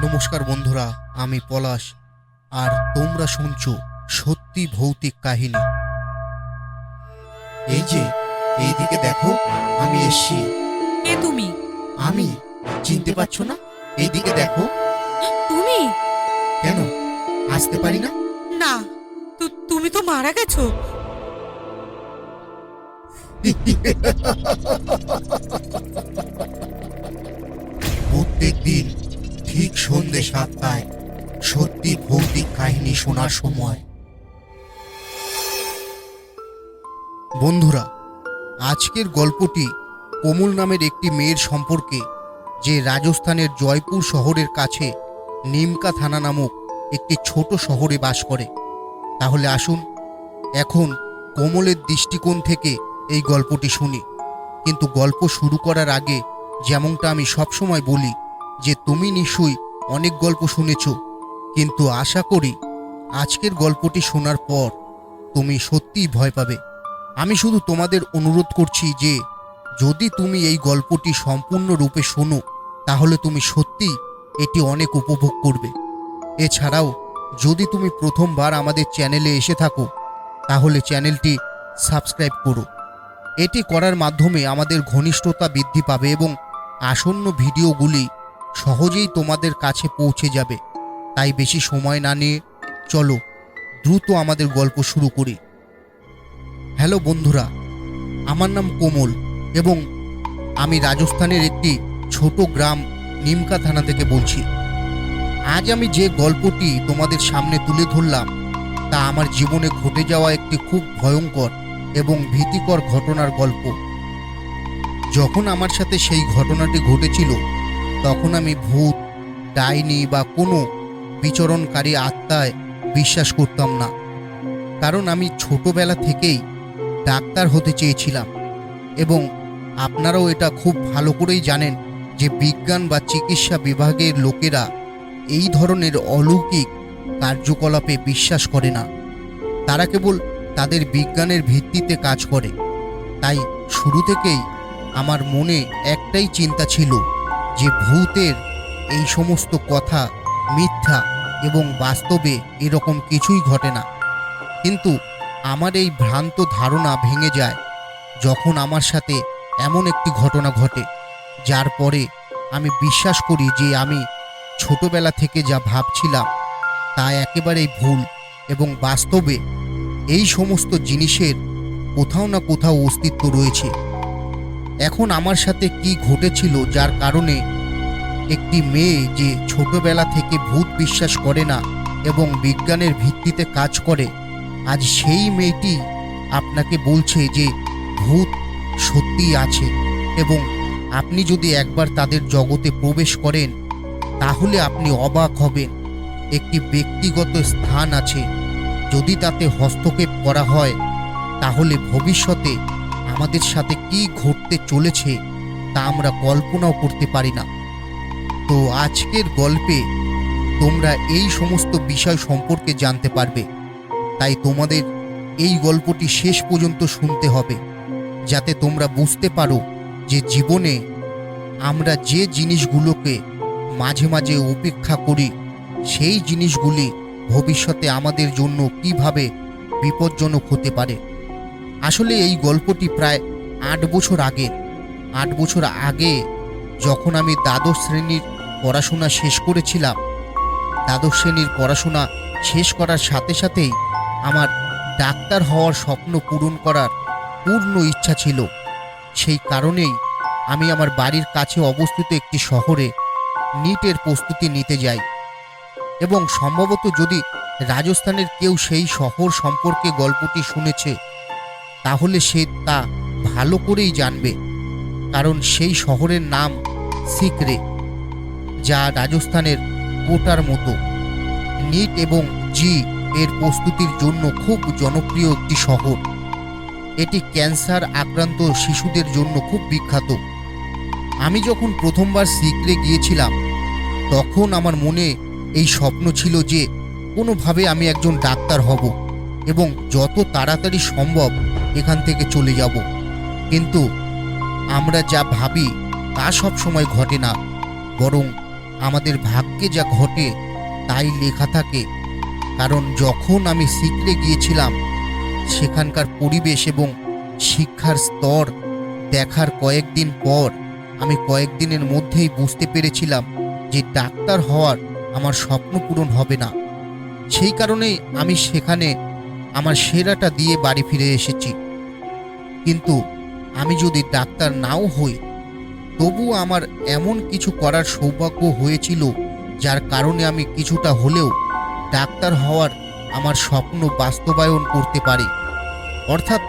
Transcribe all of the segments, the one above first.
নমস্কার বন্ধুরা, আমি পলাশ আর তোমরা শুনছো সত্যি ভৌতিক কাহিনী। এই যে এইদিকে দেখো, আমি এসছি। কে তুমি? আমি চিনতে পারছো না? এইদিকে দেখো। তুমি? কেন আসতে পারি না? না, তুমি তো মারা গেছো। প্রত্যেক দিন ঠিক সন্ধ্যে 7টায় সত্যি ভৌতিক কাহিনী শোনার সময়। বন্ধুরা, আজকের গল্পটি কোমল নামের একটি মেয়ের সম্পর্কে, যে রাজস্থানের জয়পুর শহরের কাছে নিমকা থানা নামক একটি ছোট শহরে বাস করে। তাহলে আসুন এখন কোমলের দৃষ্টিকোণ থেকে এই গল্পটি শুনি। কিন্তু গল্প শুরু করার আগে যেমনটা আমি সবসময় বলি যে তুমি নিশ্চয়ই অনেক গল্প শুনেছ, কিন্তু আশা করি আজকের গল্পটি শোনার পর তুমি সত্যিই ভয় পাবে। আমি শুধু তোমাদের অনুরোধ করছি যে যদি তুমি এই গল্পটি সম্পূর্ণরূপে শোনো তাহলে তুমি সত্যিই এটি অনেক উপভোগ করবে। এছাড়াও যদি তুমি প্রথমবার আমাদের চ্যানেলে এসে থাকো তাহলে চ্যানেলটি সাবস্ক্রাইব করো। এটি করার মাধ্যমে আমাদের ঘনিষ্ঠতা বৃদ্ধি পাবে এবং আসন্ন ভিডিওগুলি সহজেই তোমাদের কাছে পৌঁছে যাবে। তাই বেশি সময় না নিয়ে চলো দ্রুত আমাদের গল্প শুরু করি। হ্যালো বন্ধুরা, আমার নাম কোমল এবং আমি রাজস্থানের একটি ছোট গ্রাম নিমকা থানা থেকে বলছি। আজ আমি যে গল্পটি তোমাদের সামনে তুলে ধরলাম তা আমার জীবনে ঘটে যাওয়া একটি খুব ভয়ঙ্কর এবং ভীতিকর ঘটনার গল্প। যখন আমার সাথে সেই ঘটনাটি ঘটেছিল তখন আমি ভূত, ডাইনি বা কোনো বিচরণকারী আত্মায় বিশ্বাস করতাম না, কারণ আমি ছোটবেলা থেকেই ডাক্তার হতে চেয়েছিলাম এবং আপনারাও এটা খুব ভালো করেই জানেন যে বিজ্ঞান বা চিকিৎসা বিভাগের লোকেরা এই ধরনের অলৌকিক কার্যকলাপে বিশ্বাস করে না। তারা কেবল তাদের বিজ্ঞানের ভিত্তিতে কাজ করে। তাই শুরু থেকেই আমার মনে একটাই চিন্তা ছিল যে ভূতের এই সমস্ত কথা মিথ্যা এবং বাস্তবে এরকম কিছুই ঘটে না। কিন্তু আমার এই ভ্রান্ত ধারণা ভেঙে যায় যখন আমার সাথে এমন একটি ঘটনা ঘটে যার পরে আমি বিশ্বাস করি যে আমি ছোটবেলা থেকে যা ভাবছিলাম তা একেবারেই ভুল এবং বাস্তবে এই সমস্ত জিনিসের কোথাও না কোথাও অস্তিত্ব রয়েছে। এখন আমার সাথে কি ঘটেছিল যার কারণে একটি মেয়ে যে ছোটবেলা থেকে ভূত বিশ্বাস করে না এবং বিজ্ঞানের ভিত্তিতে কাজ করে, আজ সেই মেয়েটি আপনাকে বলছে যে ভূত সত্যিই আছে এবং আপনি যদি একবার তাদের জগতে প্রবেশ করেন তাহলে আপনি অবাক হবেন। একটি ব্যক্তিগত স্থান আছে, যদি তাতে হস্তক্ষেপ করা হয় তাহলে ভবিষ্যতে আমাদের সাথে কি ঘটতে চলেছে তা আমরা কল্পনাও করতে পারি না। তো আজকের গল্পে তোমরা এই সমস্ত বিষয় সম্পর্কে জানতে পারবে। তাই তোমাদের এই গল্পটি শেষ পর্যন্ত শুনতে হবে যাতে তোমরা বুঝতে পারো যে জীবনে আমরা যে জিনিসগুলোকে মাঝে মাঝে উপেক্ষা করি সেই জিনিসগুলি ভবিষ্যতে আমাদের জন্য কিভাবে বিপজ্জনক হতে পারে। আসলে এই গল্পটি প্রায় 8 বছর আগের। 8 বছর আগে যখন আমি দ্বাদশ শ্রেণীর পড়াশোনা শেষ করেছিলাম, দ্বাদশ শ্রেণীর পড়াশোনা শেষ করার সাথে সাথেই আমার ডাক্তার হওয়ার স্বপ্ন পূরণ করার পূর্ণ ইচ্ছা ছিল। সেই কারণেই আমি আমার বাড়ির কাছে অবস্থিত একটি শহরে নিটের প্রস্তুতি নিতে যাই এবং সম্ভবত যদি রাজস্থানের কেউ সেই শহর সম্পর্কে গল্পটি শুনেছে তাহলে সে তা ভালো করেই জানবে, কারণ সেই শহরের নাম সিকরে, যা রাজস্থানের কোটার মতো। নিট এবং জি এর প্রস্তুতির জন্য খুব জনপ্রিয় একটি শহর। এটি ক্যান্সার আক্রান্ত শিশুদের জন্য খুব বিখ্যাত। আমি যখন প্রথমবার সিকরে গিয়েছিলাম তখন আমার মনে এই স্বপ্ন ছিল যে কোনোভাবে আমি একজন ডাক্তার হব এবং যত তাড়াতাড়ি সম্ভব এখান থেকে চলে যাব। কিন্তু আমরা যা ভাবি তা সব সময় ঘটে না, বরং আমাদের ভাগ্যে যা ঘটে তাই লেখা থাকে। কারণ যখন আমি শিখতে গিয়েছিলাম, সেখানকার পরিবেশ এবং শিক্ষার স্তর দেখার কয়েকদিন পর আমি কয়েকদিনের মধ্যেই বুঝতে পেরেছিলাম যে ডাক্তার হওয়ার আমার স্বপ্ন পূরণ হবে না। সেই কারণেই আমি সেখানে আমার সেরাটা দিয়ে বাড়ি ফিরে এসেছি। কিন্তু আমি যদি ডাক্তার নাও হই, তবুও আমার এমন কিছু করার সৌভাগ্য হয়েছিল যার কারণে আমি কিছুটা হলেও ডাক্তার হওয়ার আমার স্বপ্ন বাস্তবায়ন করতে পারি। অর্থাৎ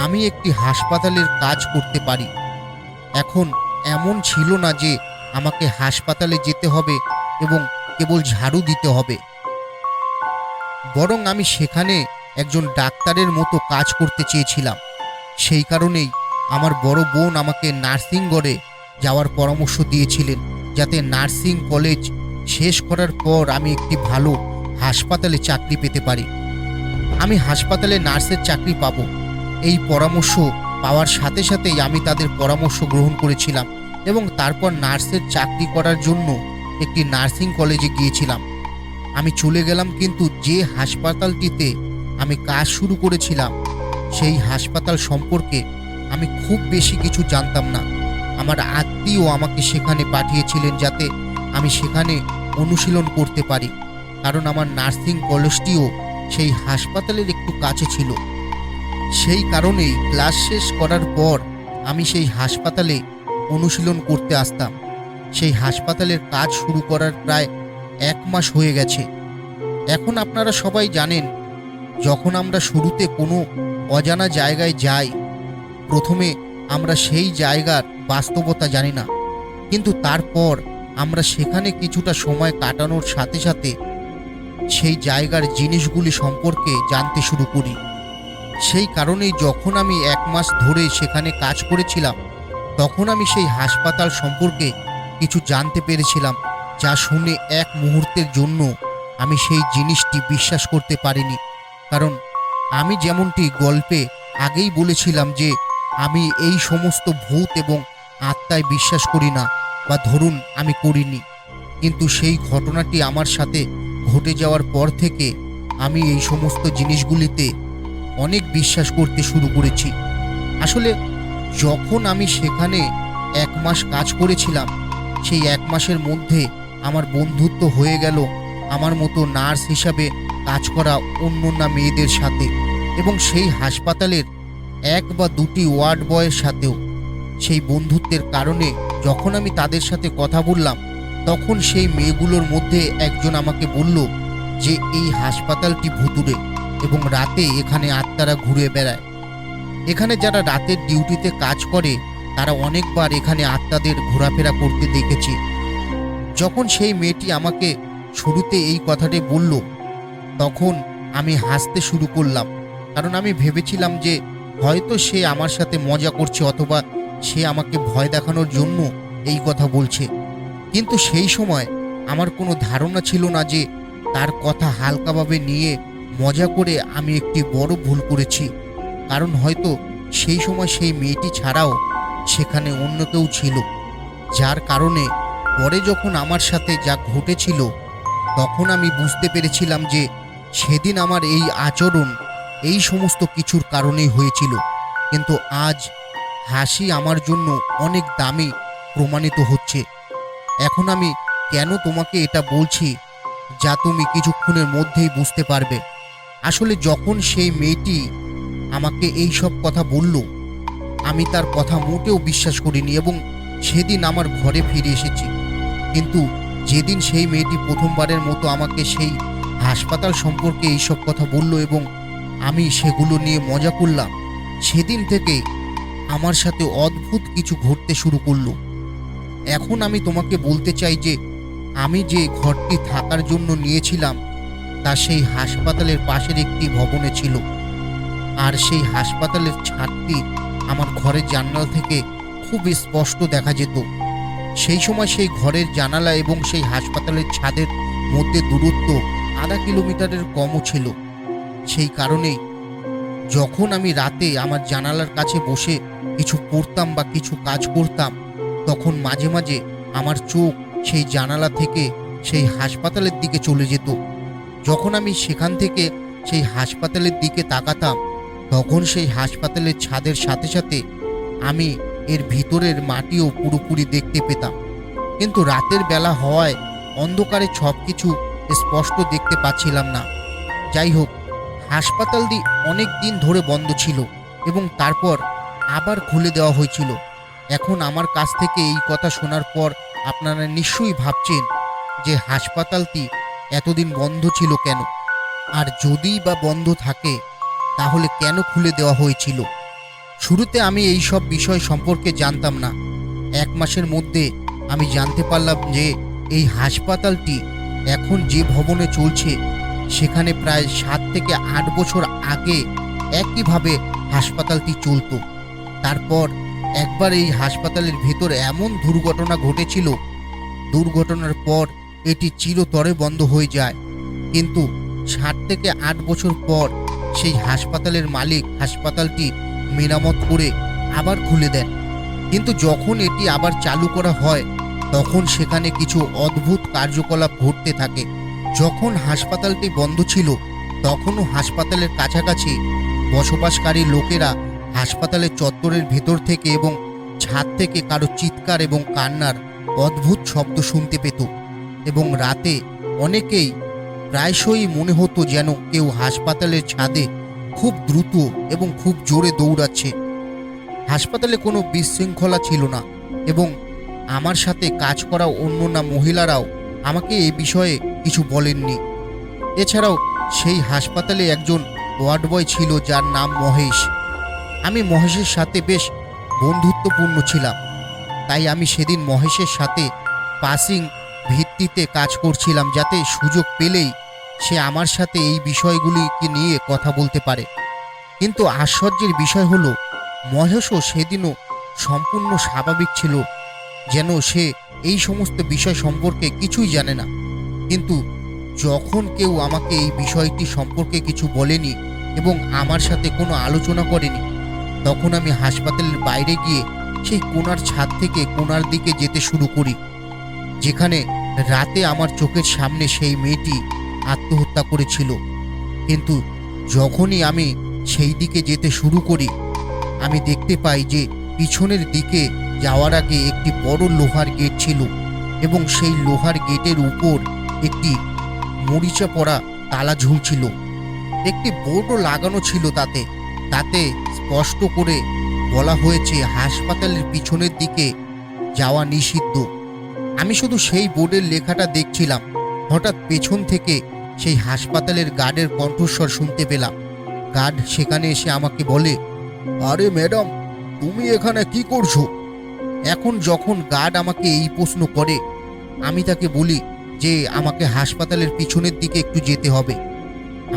আমি একটি হাসপাতালের কাজ করতে পারি। এখন এমন ছিল না যে আমাকে হাসপাতালে যেতে হবে এবং কেবল ঝাড়ু দিতে হবে, বরং আমি সেখানে একজন ডাক্তারের মতো কাজ করতে চেয়েছিলাম। সেই কারণেই আমার বড় বোন আমাকে নার্সিংগড়ে যাওয়ার পরামর্শ দিয়েছিলেন, যাতে নার্সিং কলেজ শেষ করার পর আমি একটি ভালো হাসপাতালে চাকরি পেতে পারি। আমি হাসপাতালে নার্সের চাকরি পাব, এই পরামর্শ পাওয়ার সাথে সাথেই আমি তাদের পরামর্শ গ্রহণ করেছিলাম এবং তারপর নার্সের চাকরি করার জন্য একটি নার্সিং কলেজে গিয়েছিলাম। আমি চলে গেলাম, কিন্তু যে হাসপাতালটিতে আমি কাজ শুরু করেছিলাম সেই হাসপাতাল সম্পর্কে আমি খুব বেশি কিছু জানতাম না। আমার আত্মীয় আমাকে সেখানে পাঠিয়েছিলেন যাতে আমি সেখানে অনুশীলন করতে পারি, কারণ আমার নার্সিং কলেজটিও সেই হাসপাতালের একটু কাছে ছিল। সেই কারণেই ক্লাস শেষ করার পর আমি সেই হাসপাতালে অনুশীলন করতে আসতাম। সেই হাসপাতালের কাজ শুরু করার প্রায় 1 মাস হয়ে গেছে। এখন আপনারা সবাই জানেন, যখন আমরা শুরুতে কোনো অজানা জায়গায় যাই, প্রথমে আমরা সেই জায়গার বাস্তবতা জানি না, কিন্তু তারপর আমরা সেখানে কিছুটা সময় কাটানোর সাথে সাথে সেই জায়গার জিনিসগুলি সম্পর্কে জানতে শুরু করি। সেই কারণেই যখন আমি 1 মাস ধরে সেখানে কাজ করেছিলাম, তখন আমি সেই হাসপাতাল সম্পর্কে কিছু জানতে পেরেছিলাম, যা শুনে এক মুহূর্তের জন্য আমি সেই জিনিসটি বিশ্বাস করতে পারিনি। কারণ আমি যেমনটি গল্পে আগেই বলেছিলাম যে আমি এই সমস্ত ভূত এবং আত্মায় বিশ্বাস করি না, বা ধরুন আমি করিনি, কিন্তু সেই ঘটনাটি আমার সাথে ঘটে যাওয়ার পর থেকে আমি এই সমস্ত জিনিসগুলিতে অনেক বিশ্বাস করতে শুরু করেছি। আসলে যখন আমি সেখানে 1 মাস কাজ করেছিলাম, সেই 1 মাসের মধ্যে আমার বন্ধুত্ব হয়ে গেল আমার মতো নার্স হিসাবে কাজ করা অন্যান্য মেয়েদের সাথে, এবং সেই হাসপাতালের 1 বা 2টি ওয়ার্ড বয়ের সাথেও। সেই বন্ধুত্বের কারণে যখন আমি তাদের সাথে কথা বললাম, তখন সেই মেয়েগুলোর মধ্যে একজন আমাকে বলল যে এই হাসপাতালটি ভুতুড়ে এবং রাতে এখানে আত্মারা ঘুরে বেড়ায়। এখানে যারা রাতের ডিউটিতে কাজ করে তারা অনেকবার এখানে আত্মাদের ঘোরাফেরা করতে দেখেছে। যখন সেই মেয়েটি আমাকে শুরুতে এই কথাটি বলল, তখন আমি হাসতে শুরু করলাম, কারণ আমি ভেবেছিলাম যে হয়তো সে আমার সাথে মজা করছে, অথবা সে আমাকে ভয় দেখানোর জন্য এই কথা বলছে। কিন্তু সেই সময় আমার কোনো ধারণা ছিল না যে তার কথা হালকাভাবে নিয়ে মজা করে আমি একটি বড় ভুল করেছি। কারণ হয়তো সেই সময় সেই মেয়েটি ছাড়াও সেখানে অন্য কেউ ছিল, যার কারণে পরে যখন আমার সাথে যা ঘটেছিল, তখন আমি বুঝতে পেরেছিলাম যে সেদিন আমার এই আচরণ এই সমস্ত কিছুর কারণেই হয়েছিল। কিন্তু আজ হাসি আমার জন্য অনেক দামি প্রমাণিত হচ্ছে। এখন আমি কেন তোমাকে এটা বলছি, যা তুমি কিছুক্ষণের মধ্যেই বুঝতে পারবে। আসলে যখন সেই মেয়েটি আমাকে এই সব কথা বলল, আমি তার কথা মোটেও বিশ্বাস করিনি এবং সেদিন আমার ঘরে ফিরে এসেছি। কিন্তু যেদিন সেই মেয়েটি প্রথমবারের মতো আমাকে সেই হাসপাতাল সম্পর্কে এইসব কথা বলল এবং আমি সেগুলো নিয়ে মজা করলাম, সেদিন থেকে আমার সাথে অদ্ভুত কিছু ঘটতে শুরু করলো। এখন আমি তোমাকে বলতে চাই যে আমি যে ঘরটি থাকার জন্য নিয়েছিলাম তা সেই হাসপাতালের পাশের একটি ভবনে ছিল, আর সেই হাসপাতালের ছাদটি আমার ঘরের জানালা থেকে খুব স্পষ্ট দেখা যেত। সেই সময় সেই ঘরের জানালা এবং সেই হাসপাতালের ছাদের মধ্যে দূরত্ব আধা কিলোমিটারের কমও ছিল। সেই কারণেই যখন আমি রাতে আমার জানালার কাছে বসে কিছু পড়তাম বা কিছু কাজ করতাম, তখন মাঝে মাঝে আমার চোখ সেই জানালা থেকে সেই হাসপাতালের দিকে চলে যেত। যখন আমি সেখান থেকে সেই হাসপাতালের দিকে তাকাতাম, তখন সেই হাসপাতালের ছাদের সাথে সাথে আমি এর ভিতরের মাটিও পুরোপুরি দেখতে পেতাম। কিন্তু রাতের বেলা হওয়ায় অন্ধকারে সব কিছু স্পষ্ট দেখতে পাচ্ছিলাম না। যাই হোক, হাসপাতালটি অনেক দিন ধরে বন্ধ ছিল এবং তারপর আবার খুলে দেওয়া হয়েছিল। এখন আমার কাছ থেকে এই কথা শোনার পর আপনারা নিশ্চয়ই ভাবছেন যে হাসপাতালটি এতদিন বন্ধ ছিল কেন, আর যদিই বা বন্ধ থাকে তাহলে কেন খুলে দেওয়া হয়েছিল। শুরুতে আমি এই সব বিষয় সম্পর্কে জানতাম না। 1 মাসের মধ্যে আমি জানতে পারলাম যে এই হাসপাতালটি এখন যে ভবনে চলছে সেখানে প্রায় 7 থেকে 8 বছর আগে একইভাবে হাসপাতালটি চলতো। তারপর একবার এই হাসপাতালের ভেতর এমন দুর্ঘটনা ঘটেছিল, দুর্ঘটনার পর এটি চিরতরে বন্ধ হয়ে যায়। কিন্তু 7 থেকে 8 বছর পর সেই হাসপাতালের মালিক হাসপাতালটি মেরামত করে আবার খুলে দেন। কিন্তু যখন এটি আবার চালু করা হয় তখন সেখানে কিছু অদ্ভুত কার্যকলাপ ঘটতে থাকে। যখন হাসপাতালটি বন্ধ ছিল তখনও হাসপাতালের কাছাকাছি বসবাসকারী লোকেরা হাসপাতালের চত্বরের ভেতর থেকে এবং ছাদ থেকে কারো চিৎকার এবং কান্নার অদ্ভুত শব্দ শুনতে পেত। এবং রাতে অনেকেই প্রায়শই মনে হতো যেন কেউ হাসপাতালের ছাদে খুব দ্রুত এবং খুব জোরে দৌড়াচ্ছে। হাসপাতালে কোনো বিশৃঙ্খলা ছিল না এবং আমার সাথে কাজ করা অন্য মহিলারাও আমাকে এ বিষয়ে কিছু বলেননি। এছাড়াও সেই হাসপাতালে একজন ওয়ার্ড বয় ছিল যার নাম মহেশ। আমি মহেশের সাথে বেশ বন্ধুত্বপূর্ণ ছিলাম, তাই আমি সেদিন মহেশের সাথে পাসিং ভিত্তিতে কাজ করছিলাম, যাতে সুযোগ পেলেই সে আমার সাথে এই বিষয়গুলিকে নিয়ে কথা বলতে পারে। কিন্তু আশ্চর্যের বিষয় হলো মহেশও সেদিনও সম্পূর্ণ স্বাভাবিক ছিল, যেন সে এই সমস্ত বিষয় সম্পর্কে কিছুই জানে না। কিন্তু যখন কেউ আমাকে এই বিষয়টি সম্পর্কে কিছু বলেনি এবং আমার সাথে কোনো আলোচনা করেনি, তখন আমি হাসপাতালের বাইরে গিয়ে সেই কোণার ছাদ থেকে কোণার দিকে যেতে শুরু করি, যেখানে রাতে আমার চোখের সামনে সেই মেয়েটি আত্মহত্যা করেছিল। কিন্তু যখনই আমি সেই দিকে যেতে শুরু করি, আমি দেখতে পাই যে পিছনের দিকে যাওয়ার আগে একটি বড় লোহার গেট ছিল এবং সেই লোহার গেটের উপর একটি মরিচা পড়া তালা ঝুলছিল। একটি বোর্ডও লাগানো ছিল, তাতে স্পষ্ট করে বলা হয়েছে হাসপাতালের পিছনের দিকে যাওয়া নিষিদ্ধ। আমি শুধু সেই বোর্ডের লেখাটা দেখছিলাম, হঠাৎ পেছন থেকে সেই হাসপাতালের গার্ডের কণ্ঠস্বর শুনতে পেলাম। গার্ড সেখানে এসে আমাকে বলে, আরে ম্যাডাম, তুমি এখানে কি করছো? এখন যখন গার্ড আমাকে এই প্রশ্ন করে, আমি তাকে বলি যে আমাকে হাসপাতালের পিছনের দিকে একটু যেতে হবে।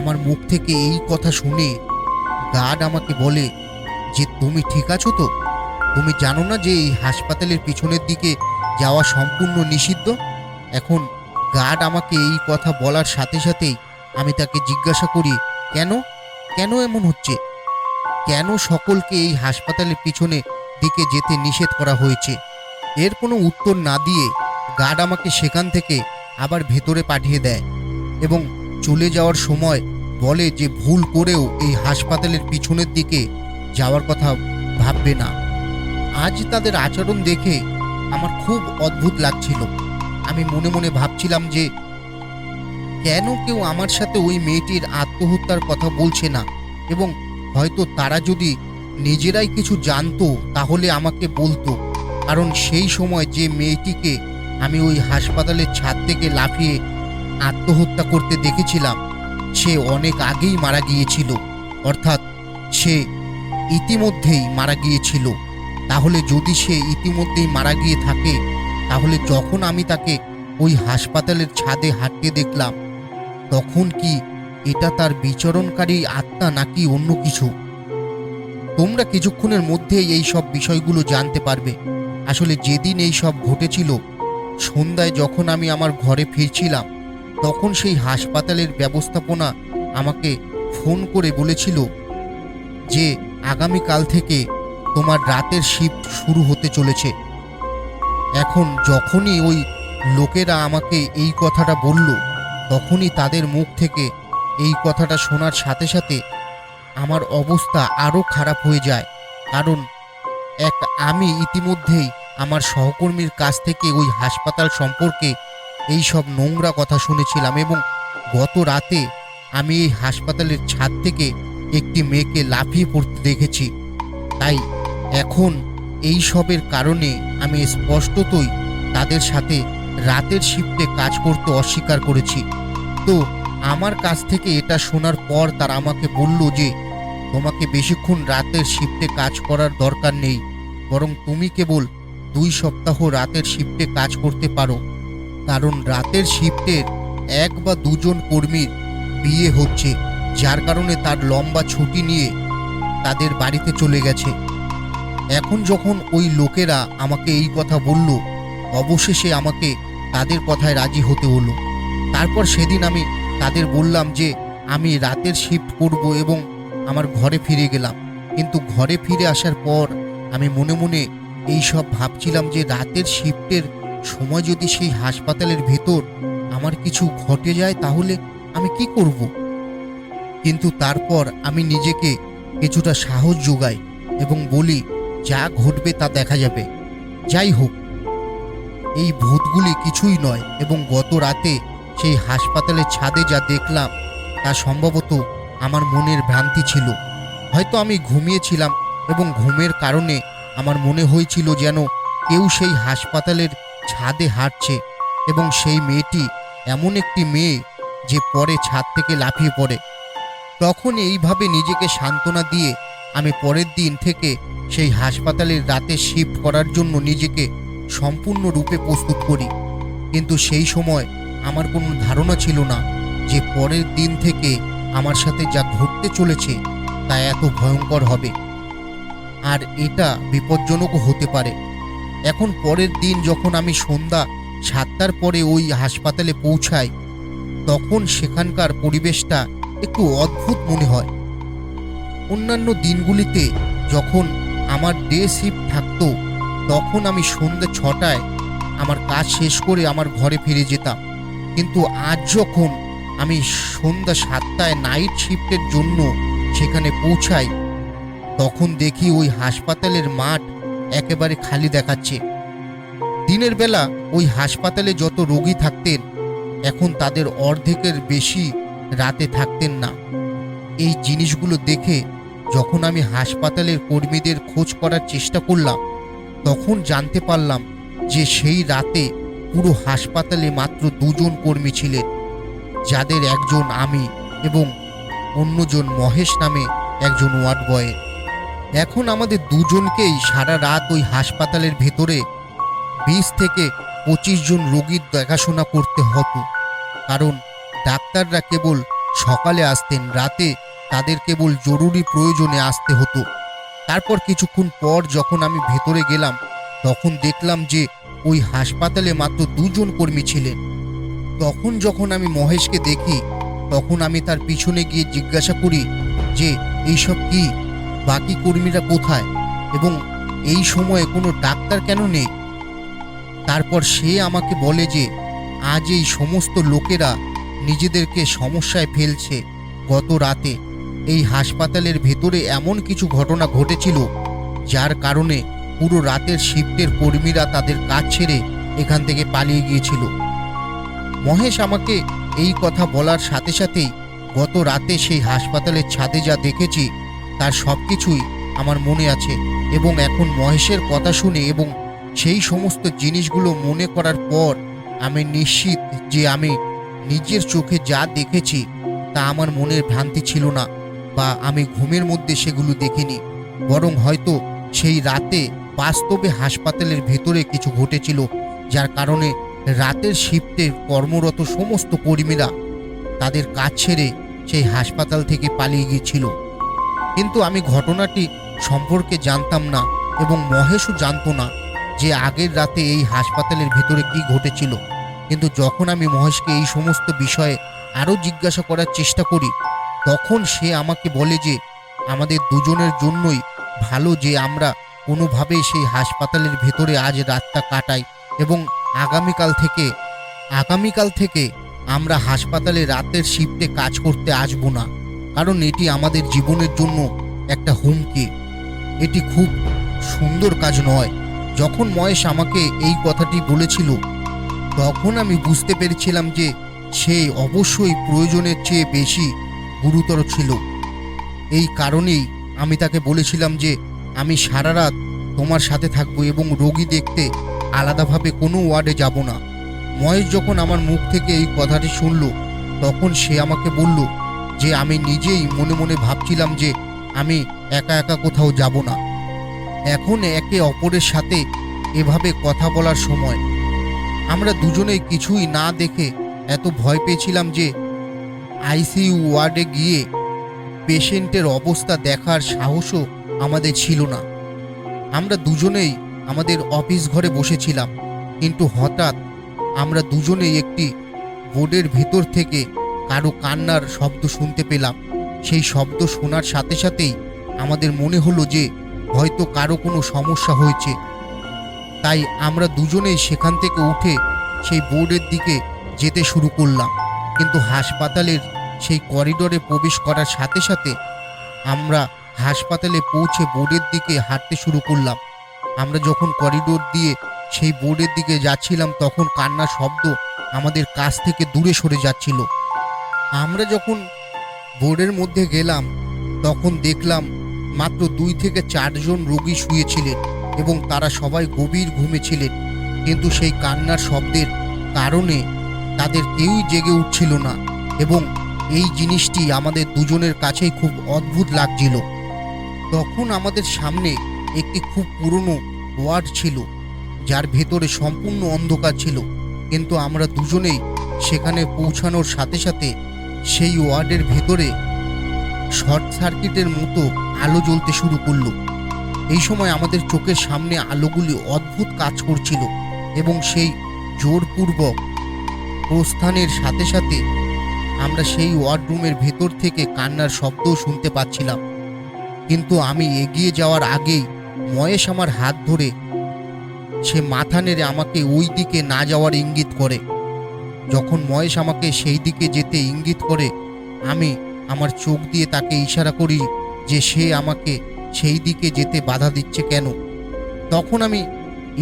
আমার মুখ থেকে এই কথা শুনে গার্ড আমাকে বলে যে তুমি ঠিক আছো তো? তুমি জানো না যে এই হাসপাতালের পিছনের দিকে যাওয়া সম্পূর্ণ নিষিদ্ধ? এখন গার্ড আমাকে এই কথা বলার সাথে সাথেই আমি তাকে জিজ্ঞাসা করি, কেন এমন হচ্ছে? কেন সকলকে এই হাসপাতালের পিছনে দিকে যেতে নিষেধ করা হয়েছে? এর কোনো উত্তর না দিয়ে গার্ড আমাকে সেখান থেকে আবার ভেতরে পাঠিয়ে দেয় এবং চলে যাওয়ার সময় বলে যে ভুল করেও এই হাসপাতালের পিছনের দিকে যাওয়ার কথা ভাববে না। আজ তাদের আচরণ দেখে আমার খুব অদ্ভুত লাগছিল। আমি মনে মনে ভাবছিলাম যে কেন কেউ আমার সাথে ওই মেয়েটির আত্মহত্যার কথা বলছে না, এবং হয়তো তারা যদি নিজেরাই কিছু জানতো তাহলে আমাকে বলতো। কারণ সেই সময় যে মেয়েটিকে আমি ওই হাসপাতালের ছাদ থেকে লাফিয়ে আত্মহত্যা করতে দেখেছিলাম সে অনেক আগেই মারা গিয়েছিল, অর্থাৎ সে ইতিমধ্যেই মারা গিয়েছিল। তাহলে যদি সে ইতিমধ্যেই মারা গিয়ে থাকে, তাহলে যখন আমি তাকে ওই হাসপাতালের ছাদে হাঁটতে দেখলাম, তখন কি এটা তার বিচরণকারী আত্মা নাকি অন্য কিছু? তোমরা কিছুক্ষণের মধ্যেই এই সব বিষয়গুলো জানতে পারবে। আসলে যেদিন এই সব ঘটেছিল, সন্ধ্যায় যখন আমি আমার ঘরে ফিরছিলাম, তখন সেই হাসপাতালের ব্যবস্থাপনা আমাকে ফোন করে বলেছিল যে আগামীকাল থেকে তোমার রাতের শিফট শুরু হতে চলেছে। এখন যখনই ওই লোকেরা আমাকে এই কথাটা বলল, তখনই তাদের মুখ থেকে এই কথাটা শোনার সাথে সাথে আমার অবস্থা আরও খারাপ হয়ে যায়। কারণ আমি ইতিমধ্যেই আমার সহকর্মীর কাছ থেকে ওই হাসপাতাল সম্পর্কে এই সব নোংরা কথা শুনেছিলাম এবং গত রাতে আমি এই হাসপাতালের ছাদ থেকে একটি মেয়েকে লাফিয়ে পড়তে দেখেছি। তাই এখন এই সবের কারণে আমি স্পষ্টতই তাদের সাথে রাতের শিফটে কাজ করতে অস্বীকার করেছি। তো আমার কাছ থেকে এটা শোনার পর তারা আমাকে বলল যে তোমাকে বেশিক্ষণ রাতের শিফটে কাজ করার দরকার নেই, বরং তুমি কেবল 2 সপ্তাহ রাতের শিফটে কাজ করতে পারো। কারণ রাতের শিফটের 1 বা 2 জন কর্মীর বিয়ে হচ্ছে, যার কারণে তার লম্বা ছুটি নিয়ে তাদের বাড়িতে চলে গেছে। এখন যখন ওই লোকেরা আমাকে এই কথা বলল, অবশেষে আমাকে তাদের কথায় রাজি হতে হলো। তারপর সেদিন আমি তাদের বললাম যে আমি রাতের শিফট করব এবং আমার ঘরে ফিরে গেলাম। কিন্তু ঘরে ফিরে আসার পর আমি মনে মনে এই সব ভাবছিলাম যে রাতের শিফটের সময় যদি সেই হাসপাতালের ভেতর আমার কিছু ঘটে যায় তাহলে আমি কি করব। কিন্তু তারপর আমি নিজেকে কিছুটা সাহস যোগাই এবং বলি যা ঘটবে তা দেখা যাবে। যাই হোক, এই ভূতগুলি কিছুই নয় এবং গত রাতে সেই হাসপাতালের ছাদে যা দেখলাম তা সম্ভবত আমার মনের ভ্রান্তি ছিল। হয়তো আমি ঘুমিয়েছিলাম এবং ঘুমের কারণে আমার মনে হয়েছিল যেন কেউ সেই হাসপাতালের ছাদে হাঁটছে এবং সেই মেয়েটি এমন একটি মেয়ে যে পরে ছাদ থেকে লাফিয়ে পড়ে। তখন এইভাবে নিজেকে সান্ত্বনা দিয়ে আমি পরের দিন থেকে সেই হাসপাতালের রাতে শিফট করার জন্য নিজেকে সম্পূর্ণরূপে প্রস্তুত করি। কিন্তু সেই সময় আমার কোনো ধারণা ছিল না যে পরের দিন থেকে আমার সাথে যা ঘটতে চলেছে তা এত ভয়ঙ্কর হবে আর এটা বিপজ্জনকও হতে পারে। এখন পরের দিন যখন আমি সন্ধ্যা 7টার পরে ওই হাসপাতালে পৌঁছাই, তখন সেখানকার পরিবেশটা একটু অদ্ভুত মনে হয়। অন্যান্য দিনগুলিতে যখন আমার ডে শিফট থাকতো তখন আমি সন্ধ্যা 6টায় আমার কাজ শেষ করে আমার ঘরে ফিরে যেতাম। কিন্তু আজ যখন আমি সন্ধ্যা 7টায় নাইট শিফটের জন্য সেখানে পৌঁছাই, তখন দেখি ওই হাসপাতালের মাঠ একেবারে খালি দেখাচ্ছে। দিনের বেলা ওই হাসপাতালে যত রোগী থাকতেন এখন তাদের অর্ধেকের বেশি রাতে থাকতেন না। এই জিনিসগুলো দেখে যখন আমি হাসপাতালের কর্মীদের খোঁজ করার চেষ্টা করলাম, তখন জানতে পারলাম যে সেই রাতে পুরো হাসপাতালে মাত্র 2 জন কর্মী ছিলেন, যাদের একজন আমি এবং অন্যজন মহেশ নামে একজন ওয়ার্ড বয়। এখন আমাদের 2 জনকেই সারা রাত ওই হাসপাতালের ভেতরে 20 থেকে 25 জন রোগীর দেখাশোনা করতে হতো। কারণ ডাক্তাররা কেবল সকালে আসতেন, রাতে তাদের কেবল জরুরি প্রয়োজনে আসতে হতো। তারপর কিছুক্ষণ পর যখন আমি ভেতরে গেলাম তখন দেখলাম যে ওই হাসপাতালে মাত্র 2 জন কর্মী ছিলেন। তখন যখন আমি মহেশকে দেখি তখন আমি তার পিছনে গিয়ে জিজ্ঞাসা করি যে এইসব কি, বাকি কর্মীরা কোথায় এবং এই সময়ে কোনো ডাক্তার কেন নেই। তারপর সে আমাকে বলে যে আজ এই সমস্ত লোকেরা নিজেদেরকে সমস্যায় ফেলছে। গত রাতে এই হাসপাতালের ভেতরে এমন কিছু ঘটনা ঘটেছিল যার কারণে পুরো রাতের শিফটের কর্মীরা তাদের কাজ ছেড়ে এখান থেকে পালিয়ে গিয়েছিল। মহেশ আমাকে এই কথা বলার সাথে সাথেই গত রাতে সেই হাসপাতালের ছাদে যা দেখেছি তার সব কিছুই আমার মনে আছে এবং এখন মহেশের কথা শুনে এবং সেই সমস্ত জিনিসগুলো মনে করার পর আমি নিশ্চিত যে আমি নিজের চোখে যা দেখেছি তা আমার মনের ভ্রান্তি ছিল না বা আমি ঘুমের মধ্যে সেগুলো দেখিনি, বরং হয়তো সেই রাতে বাস্তবে হাসপাতালের ভেতরে কিছু ঘটেছিল যার কারণে রাতের শিফটে কর্মরত সমস্ত কর্মীরা তাদের কাজ ছেড়ে সেই হাসপাতাল থেকে পালিয়ে গিয়েছিল। কিন্তু আমি ঘটনাটি সম্পর্কে জানতাম না এবং মহেশও জানতো না যে আগের রাতে এই হাসপাতালের ভেতরে কি ঘটেছিল। কিন্তু যখন আমি মহেশকে এই সমস্ত বিষয়ে আরও জিজ্ঞাসা করার চেষ্টা করি তখন সে আমাকে বলে যে আমাদের 2 জনের জন্যই ভালো যে আমরা কোনোভাবে সেই হাসপাতালের ভেতরে আজ রাতটা কাটাই এবং আগামীকাল থেকে আমরা হাসপাতালে রাতের শিফটে কাজ করতে আসব না, কারণ এটি আমাদের জীবনের জন্য একটা হুমকি। এটি খুব সুন্দর কাজ নয়। যখন মহেশ আমাকে এই কথাটি বলেছিল, তখন আমি বুঝতে পেরেছিলাম যে সে অবশ্যই প্রয়োজনের চেয়ে বেশি গুরুতর ছিল। এই কারণেই আমি তাকে বলেছিলাম যে আমি সারা রাত তোমার সাথে থাকবো এবং রোগী দেখতে আলাদাভাবে কোনো ওয়ার্ডে যাব না। মহেশ যখন আমার মুখ থেকে এই কথাটি শুনল, তখন সে আমাকে বলল যে আমি নিজেই মনে মনে ভাবছিলাম যে আমি একা একা কোথাও যাব না। এখন একে অপরের সাথে এভাবে কথা বলার সময় আমরা দুজনেই কিছুই না দেখে এত ভয় পেয়েছিলাম যে আইসিইউ ওয়ার্ডে গিয়ে পেশেন্টের অবস্থা দেখার সাহসও আমাদের ছিল না। আমরা দুজনেই আমাদের অফিস ঘরে বসেছিলাম, কিন্তু হঠাৎ আমরা দুজনেই একটি বোর্ডের ভেতর থেকে কারো কান্নার শব্দ শুনতে পেলাম। সেই শব্দ শোনার সাথে সাথেই আমাদের মনে হলো যে হয়তো কারো কোনো সমস্যা হয়েছে। তাই আমরা দুজনেই সেখান থেকে উঠে সেই বোর্ডের দিকে যেতে শুরু করলাম। কিন্তু হাসপাতালের সেই করিডোরে প্রবেশ করার সাথে সাথে আমরা হাসপাতালে পৌঁছে বোর্ডের দিকে হাঁটতে শুরু করলাম। আমরা যখন করিডোর দিয়ে সেই বোর্ডের দিকে যাচ্ছিলাম, তখন কান্নার শব্দ আমাদের কাছ থেকে দূরে সরে যাচ্ছিল। আমরা যখন বোর্ডের মধ্যে গেলাম, তখন দেখলাম মাত্র 2 থেকে 4 জন রোগী শুয়েছিলেন এবং তারা সবাই গভীর ঘুমে ছিলেন। কিন্তু সেই কান্নার শব্দের কারণে তাদের কেউই জেগে উঠছিল না এবং এই জিনিসটি আমাদের দুজনের কাছেই খুব অদ্ভুত লাগছিল। তখন আমাদের সামনে একটি খুব পুরনো ওয়ার্ড ছিল, যার ভেতরে সম্পূর্ণ অন্ধকার ছিল। কিন্তু আমরা দুজনেই সেখানে পৌঁছানোর সাথে সাথে সেই ওয়ার্ডের ভেতরে শর্ট সার্কিটের মতো আলো জ্বলতে শুরু করলো। এই সময় আমাদের চোখের সামনে আলোগুলি অদ্ভুত কাজ করছিল এবং সেই জোরপূর্বক প্রস্থানের সাথে সাথে আমরা সেই ওয়ার্ডরুমের ভেতর থেকে কান্নার শব্দও শুনতে পাচ্ছিলাম। কিন্তু আমি এগিয়ে যাওয়ার আগেই মহেশ আমার হাত ধরে সে মাথা নেড়ে আমাকে ওই দিকে না যাওয়ার ইঙ্গিত করে। যখন মহেশ আমাকে সেই দিকে যেতে ইঙ্গিত করে, আমি আমার চোখ দিয়ে তাকে ইশারা করি যে সে আমাকে সেই দিকে যেতে বাধা দিচ্ছে কেন। তখন আমি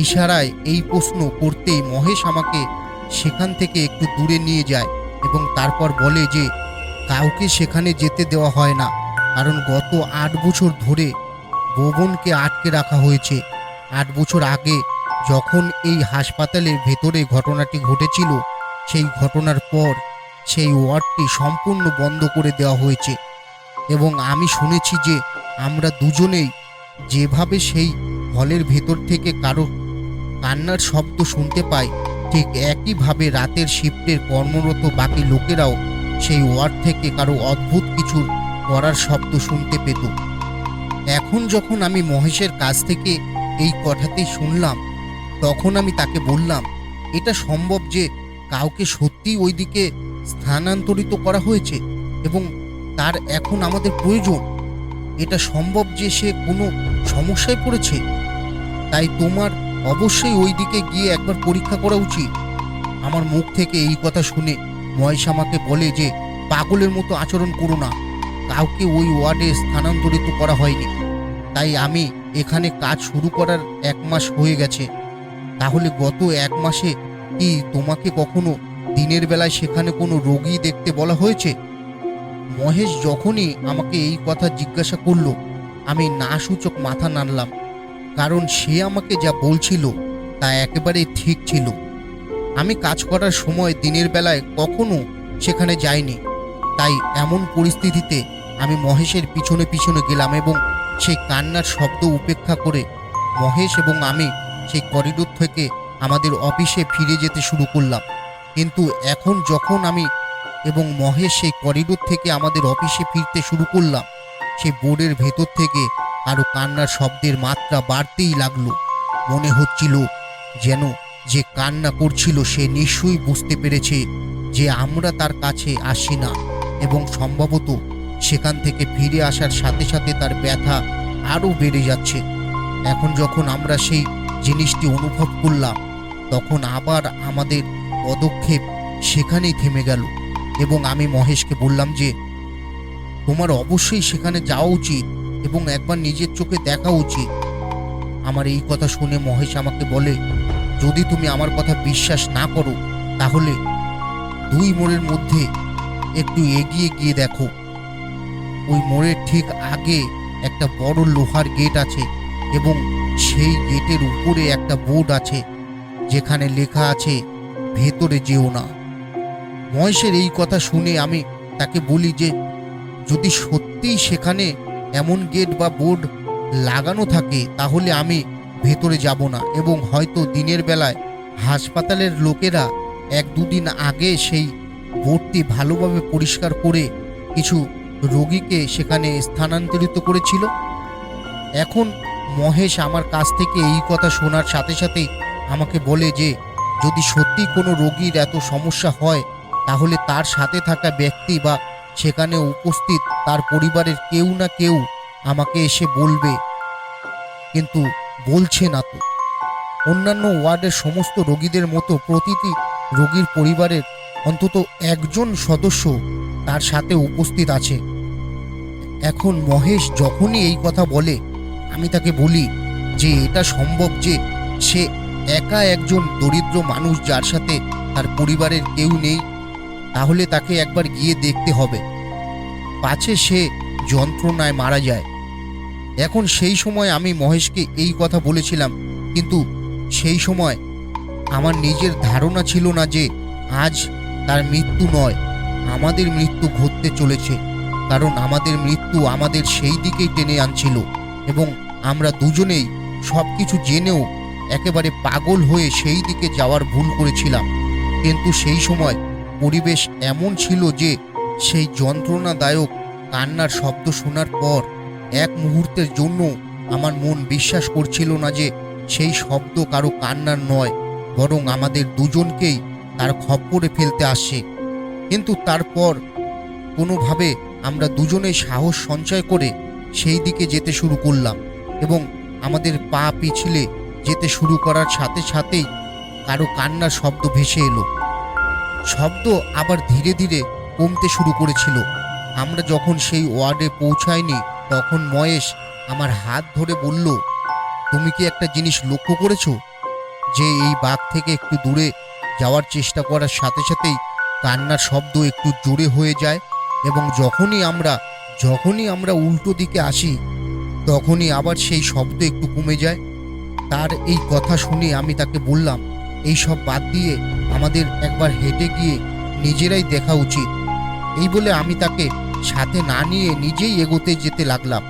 ইশারায় এই প্রশ্ন করতেই মহেশ আমাকে সেখান থেকে একটু দূরে নিয়ে যায় এবং তারপর বলে যে কাউকে সেখানে যেতে দেওয়া হয় না, কারণ গত 8 বছর ধরে ভুবনকে আটকে রাখা হয়েছে। 8 বছর আগে যখন এই হাসপাতালের ভেতরে ঘটনাটি ঘটেছিল, সেই ঘটনার পর সেই ওয়ার্ডটি সম্পূর্ণ বন্ধ করে দেওয়া হয়েছে। এবং আমি শুনেছি যে আমরা দুজনেই যেভাবে সেই হলের ভেতর থেকে কারো কান্নার শব্দ শুনতে পাই, ঠিক একইভাবে রাতের শিফটের কর্মরত বাকি লোকেরাও সেই ওয়ার্ড থেকে কারো অদ্ভুত কিছু করার শব্দ শুনতে পেত। এখন যখন আমি মহেশের কাছ থেকে এই কথাটি শুনলাম, তখন আমি তাকে বললাম, এটা সম্ভব যে কাউকে সত্যিই ওই দিকে স্থানান্তরিত করা হয়েছে এবং তার এখন আমাদের প্রয়োজন। এটা সম্ভব যে সে কোনো সমস্যায় পড়েছে। তাই তোমার অবশ্যই ওই দিকে গিয়ে একবার পরীক্ষা করা উচিত। আমার মুখ থেকে এই কথা শুনে মহেশ আমাকে বলে যে পাগলের মতো আচরণ করো না, কাউকে ওই ওয়ার্ডে স্থানান্তরিত করা হয়নি। তাই আমি এখানে কাজ শুরু করার 1 মাস হয়ে গেছে। তাহলে গত 1 মাসে কি তোমাকে কখনো দিনের বেলায় সেখানে কোনো রোগী দেখতে বলা হয়েছে? মহেশ যখনই আমাকে এই কথা জিজ্ঞাসা করলো, আমি না সূচক মাথা নাড়লাম, কারণ সে আমাকে যা বলছিল তা একেবারে ঠিক ছিল। আমি কাজ করার সময় দিনের বেলায় কখনো সেখানে যাইনি। তাই এমন পরিস্থিতিতে আমি মহেশের পিছনে পিছনে গেলাম এবং সেই কান্নার শব্দ উপেক্ষা করে মহেশ এবং আমি সেই করিডোর থেকে আমাদের অফিসে ফিরে যেতে শুরু করলাম। কিন্তু এখন যখন আমি এবং মহেশ সেই করিডোর থেকে আমাদের অফিসে ফিরতে শুরু করলাম, সেই বোর্ডের ভেতর থেকে আরও কান্নার শব্দের মাত্রা বাড়তেই লাগলো। মনে হচ্ছিল যেন যে কান্না করছিল সে নিশ্চয়ই বুঝতে পেরেছে যে আমরা তার কাছে আসি না এবং সম্ভবত সেখান থেকে ফিরে আসার সাথে সাথে তার ব্যথা আরও বেড়ে যাচ্ছে। এখন যখন আমরা সেই জিনিসটি অনুভব করলাম, তখন আবার আমাদের পদক্ষেপ সেখানেই থেমে গেল এবং আমি মহেশকে বললাম যে তোমার অবশ্যই সেখানে যাওয়া উচিত এবং একবার নিজের চোখে দেখা উচিত। আমার এই কথা শুনে মহেশ আমাকে বলে, যদি তুমি আমার কথা বিশ্বাস না করো তাহলে 2 মোড়ের মধ্যে একটু এগিয়ে গিয়ে দেখো। ওই মোড়ের ঠিক আগে একটা বড় লোহার গেট আছে এবং সেই গেটের উপরে একটা বোর্ড আছে যেখানে লেখা আছে ভেতরে যেও না। মহেশের এই কথা শুনে আমি তাকে বলি যে যদি সত্যিই সেখানে এমন গেট বা বোর্ড লাগানো থাকে তাহলে আমি ভেতরে যাব না এবং হয়তো দিনের বেলায় হাসপাতালের লোকেরা 1-2 দিন আগে সেই বোর্ডটি ভালোভাবে পরিষ্কার করে কিছু রোগীকে সেখানে স্থানান্তরিত করেছিল। এখন মহেশ আমার কাছ থেকে এই কথা শোনার সাথে সাথেই আমাকে বলে যে যদি সত্যি কোনো রোগীর এত সমস্যা হয় তাহলে তার সাথে থাকা ব্যক্তি বা সেখানে উপস্থিত তার পরিবারের কেউ না কেউ আমাকে এসে বলবে, কিন্তু বলছে না তো। অন্যান্য ওয়ার্ডের সমস্ত রোগীদের মতো প্রতিটি রোগীর পরিবারের অন্তত একজন সদস্য তার সাথে উপস্থিত আছে। এখন মহেশ যখনই এই কথা বলে আমি তাকে বলি যে এটা সম্ভব যে সে একা একজন দরিদ্র মানুষ যার সাথে তার পরিবারের কেউ নেই, তাহলে তাকে একবার গিয়ে দেখতে হবে, পাছে সে যন্ত্রণায় মারা যায়। এখন সেই সময় আমি মহেশকে এই কথা বলেছিলাম, কিন্তু সেই সময় আমার নিজের ধারণা ছিল না যে আজ তার মৃত্যু নয়, আমাদের মৃত্যু ঘটতে চলেছে। কারণ আমাদের মৃত্যু আমাদের সেই দিকেই টেনে আনছিল এবং আমরা দুজনেই সব কিছু জেনেও একেবারে পাগল হয়ে সেই দিকে যাওয়ার ভুল করেছিলাম। কিন্তু সেই সময় পরিবেশ এমন ছিল যে সেই যন্ত্রণাদায়ক কান্নার শব্দ শোনার পর এক মুহূর্তের জন্য আমার মন বিশ্বাস করছিল না যে সেই শব্দ কারো কান্নার নয়, বরং আমাদের দুজনকেই তার খপ্পরে ফেলতে আসছে। কিন্তু তারপর কোনোভাবে আমরা দুজনেই সাহস সঞ্চয় করে সেই দিকে যেতে শুরু করলাম এবং আমাদের পা পিছলে যেতে শুরু করার সাথে সাথেই কারো কান্নার শব্দ ভেসে এলো। শব্দ আবার ধীরে ধীরে কমতে শুরু করেছিল। আমরা যখন সেই ওয়ার্ডে পৌঁছাইনি তখন মহেশ আমার হাত ধরে বলল, তুমি কি একটা জিনিস লক্ষ্য করেছো যে এই বাঘ থেকে একটু দূরে যাওয়ার চেষ্টা করার সাথে সাথেই কান্নার শব্দ একটু জোরে হয়ে যায় এবং যখনই আমরা উল্টো দিকে আসি তখনই আবার সেই শব্দ একটু কমে যায়। তার এই কথা শুনে আমি তাকে বললাম, এই সব বাদ দিয়ে আমাদের একবার হেঁটে গিয়ে নিজেরাই দেখা উচিত। এই বলে আমি তাকে সাথে না নিয়ে নিজেই এগোতে যেতে লাগলাম।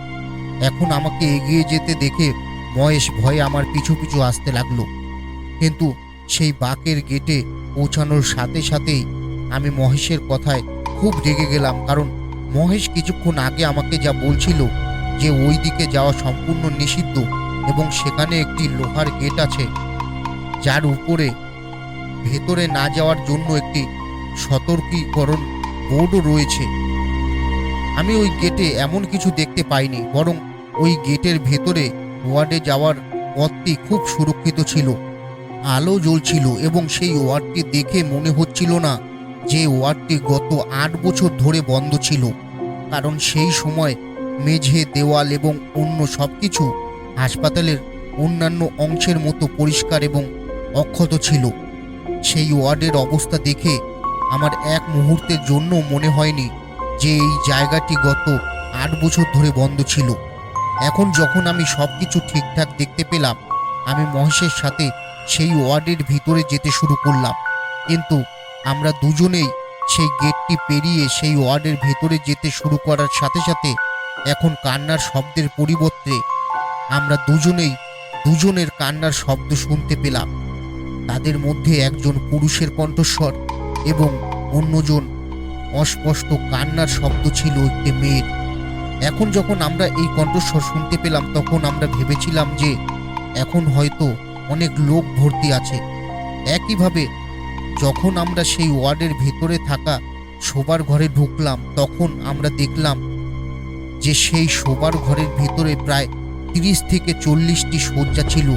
এখন আমাকে এগিয়ে যেতে দেখে মহেশ ভয়ে আমার পিছু পিছু আসতে লাগলো। কিন্তু সেই বাঁকের গেটে পৌঁছানোর সাথে সাথেই আমি মহেশের কথায় খুব রেগে গেলাম, কারণ মহেশ কিছুক্ষণ আগে আমাকে যা বলছিল যে ওই দিকে যাওয়া সম্পূর্ণ নিষিদ্ধ এবং সেখানে একটি লোহার গেট আছে যার উপরে ভেতরে না যাওয়ার জন্য একটি সতর্কীকরণ বোর্ডও রয়েছে। আমি ওই গেটে এমন কিছু দেখতে পাইনি, বরং ওই গেটের ভেতরে ওয়ার্ডে যাওয়ার পথটি খুব সুরক্ষিত ছিল, আলো জ্বলছিল এবং সেই ওয়ার্ডটি দেখে মনে হচ্ছিল না যে ওয়ার্ডটি গত 8 বছর ধরে বন্ধ ছিল, কারণ সেই সময় মেঝে, দেওয়াল এবং অন্য সব কিছু হাসপাতালের অন্যান্য অংশের মতো পরিষ্কার এবং অক্ষত ছিল। সেই ওয়ার্ডের অবস্থা দেখে আমার এক মুহূর্তের জন্য মনে হয়নি যে এই জায়গাটি গত 8 বছর ধরে বন্ধ ছিল। এখন যখন আমি সব কিছু ঠিকঠাক দেখতে পেলাম, আমি মহেশের সাথে সেই ওয়ার্ডের ভিতরে যেতে শুরু করলাম। কিন্তু আমরা দুজনেই সেই গেটটি পেরিয়ে সেই ওয়ার্ডের ভেতরে যেতে শুরু করার সাথে সাথে এখন কান্নার শব্দের পরিবর্তে আমরা দুজনেই দুজনের কান্নার শব্দ শুনতে পেলাম। তাদের মধ্যে একজন পুরুষের কণ্ঠস্বর এবং অন্যজন অস্পষ্ট কান্নার শব্দ ছিল একটি মেয়ের। এখন যখন আমরা এই কণ্ঠস্বর শুনতে পেলাম তখন আমরা ভেবেছিলাম যে এখন হয়তো অনেক লোক ভর্তি আছে। একইভাবে যখন আমরা সেই ওয়ার্ডের ভেতরে থাকা শোবার ঘরে ঢুকলাম তখন আমরা দেখলাম যে সেই শোবার ঘরের ভেতরে প্রায় 30 থেকে 40টি শয্যা ছিল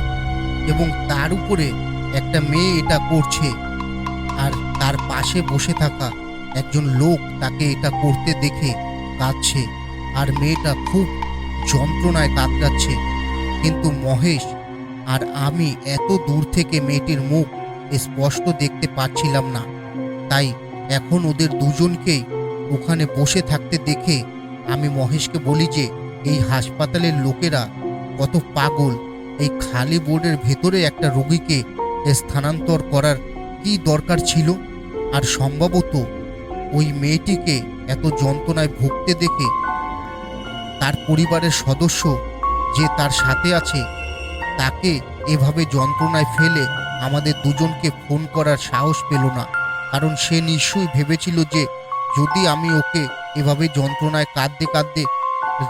এবং তার উপরে একটা মেয়ে এটা করছে, আর তার পাশে বসে থাকা একজন লোক তাকে এটা করতে দেখে কাঁদছে, আর মেয়েটা খুব যন্ত্রণায় কাতরাচ্ছে। কিন্তু মহেশ আর আমি এত দূর থেকে মেয়েটির মুখ স্পষ্ট দেখতে পাচ্ছিলাম না, তাই এখন ওদের দুজনকেই ওখানে বসে থাকতে দেখে আমি মহেশকে বলি যে এই হাসপাতালের লোকেরা কত পাগল, এই খালি বোর্ডের ভেতরে একটা রোগীকে স্থানান্তর করার কি দরকার ছিল? আর সম্ভবত ওই মেয়েটিকে এত যন্ত্রণায় ভুগতে দেখে তার পরিবারের সদস্য যে তার সাথে আছে তাকে এভাবে যন্ত্রণায় ফেলে আমাদের দুজনকে ফোন করার সাহস পেল না, কারণ সে নিশ্চয়ই ভেবেছিল যে যদি আমি ওকে এভাবে যন্ত্রণায় কাঁদতে কাঁদতে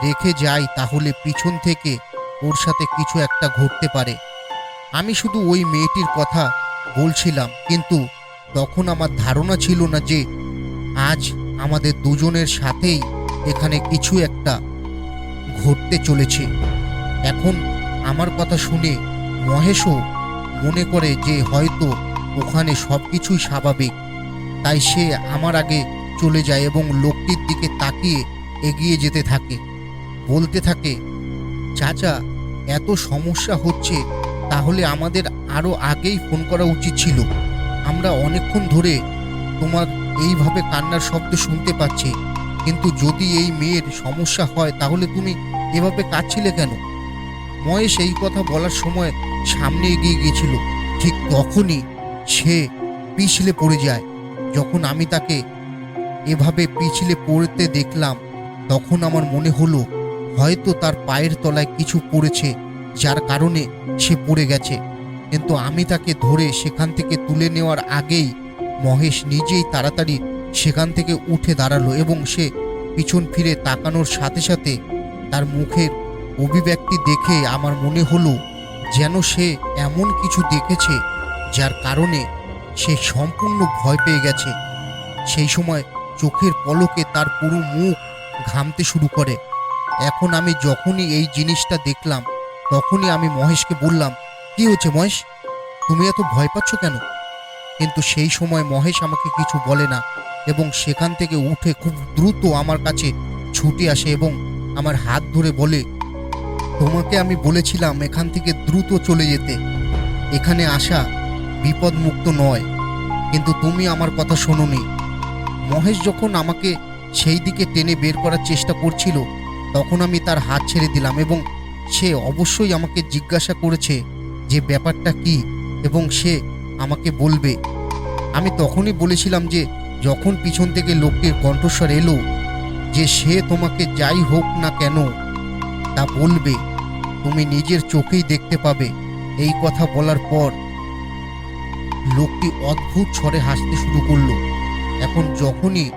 রেখে যাই তাহলে পিছন থেকে ওর সাথে কিছু একটা ঘটতে পারে। আমি শুধু ওই মেয়েটির কথা বলছিলাম, কিন্তু তখন আমার ধারণা ছিল না যে আজ আমাদের দুজনের সাথেই এখানে কিছু একটা ঘটতে চলেছে। এখন আমার কথা শুনে মহেশও মনে করে যে হয়তো ওখানে সব কিছুই স্বাভাবিক, তাই সে আমার আগে চলে যায় এবং লোকটির দিকে তাকিয়ে এগিয়ে যেতে থাকে। বলতে থাকে, চাচা, এত সমস্যা হচ্ছে তাহলে আমাদের আরও আগেই ফোন করা উচিত ছিল। আমরা অনেকক্ষণ ধরে তোমার এইভাবে কান্নার শব্দ শুনতে পাচ্ছি, কিন্তু যদি এই মেয়ের সমস্যা হয় তাহলে তুমি এভাবে কাঁদছিলে কেন? মহেশ এই কথা বলার সময় সামনে এগিয়ে গিয়েছিল, ঠিক তখনই সে পিছলে পড়ে যায়। যখন আমি তাকে এভাবে পিছলে পড়তে দেখলাম তখন আমার মনে হলো হয়তো তার পায়ের তলায় কিছু পড়েছে, যার কারণে সে পড়ে গেছে। কিন্তু আমি তাকে ধরে সেখান থেকে তুলে নেওয়ার আগেই মহেশ নিজেই তাড়াতাড়ি সেখান থেকে উঠে দাঁড়ালো এবং সে পিছন ফিরে তাকানোর সাথে সাথে তার মুখের অভিব্যক্তি দেখে আমার মনে হলো যেন সে এমন কিছু দেখেছে যার কারণে সে সম্পূর্ণ ভয় পেয়ে গেছে। সেই সময় চোখের পলকে তার পুরো মুখ ঘামতে শুরু করে। এখন আমি যখনই এই জিনিসটা দেখলাম তখনই আমি মহেশকে বললাম, কি হচ্ছে মহেশ, তুমি এত ভয় পাচ্ছ কেন? কিন্তু সেই সময় মহেশ আমাকে কিছু বলে না এবং সেখান থেকে উঠে খুব দ্রুত আমার কাছে ছুটে আসে এবং আমার হাত ধরে বলে, তোমাকে আমি বলেছিলাম এখান থেকে দ্রুত চলে যেতে, এখানে আসা বিপদমুক্ত নয়, কিন্তু তুমি আমার কথা শোনোনি। মহেশ যখন আমাকে সেই দিকে টেনে বের করার চেষ্টা করছিল তখন আমি তার হাত ছেড়ে দিলাম এবং সে অবশ্যই আমাকে জিজ্ঞাসা করেছে যে ব্যাপারটা কি এবং সে আমাকে বলবে। আমি তখনই বলেছিলাম যে যখন পিছন থেকে লোকটির কণ্ঠস্বর এলো যে সে তোমাকে যাই হোক না কেন তা বলবে, তুমি নিজের চোখেই দেখতে পাবে। এই কথা বলার পর লোকটি অদ্ভুত স্বরে হাসতে শুরু করলো। এখন যখনই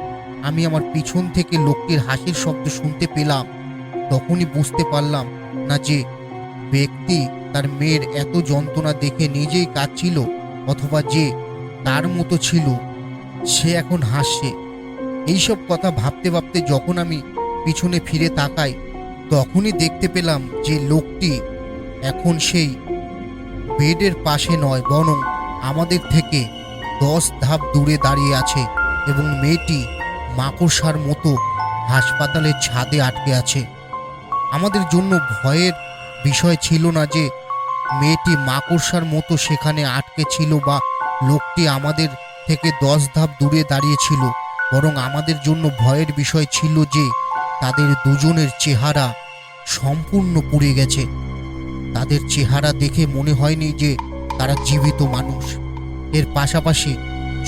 আমি আমার পিছন থেকে লোকটির হাসির শব্দ শুনতে পেলাম তখনই বুঝতে পারলাম না যে ব্যক্তি তার মেয়ের এত যন্ত্রণা দেখে নিজেই কাঁদছিল অথবা যে তার মতো ছিল সে এখন হাসছে। এইসব কথা ভাবতে ভাবতে যখন আমি পিছনে ফিরে তাকাই তখনই দেখতে পেলাম যে লোকটি এখন সেই বেডের পাশে নয় বরং আমাদের থেকে 10 ধাপ দূরে দাঁড়িয়ে আছে এবং মেয়েটি মাকড়সার মতো হাসপাতালের ছাদে আটকে আছে। আমাদের জন্য ভয়ের বিষয় ছিল না যে মেয়েটি মাকড়সার মতো সেখানে আটকে ছিল বা লোকটি আমাদের থেকে 10 ধাপ দূরে দাঁড়িয়েছিল, বরং আমাদের জন্য ভয়ের বিষয় ছিল যে তাদের দুজনের চেহারা সম্পূর্ণ পুড়ে গেছে। তাদের চেহারা দেখে মনে হয়নি যে তারা জীবিত মানুষ। এর পাশাপাশি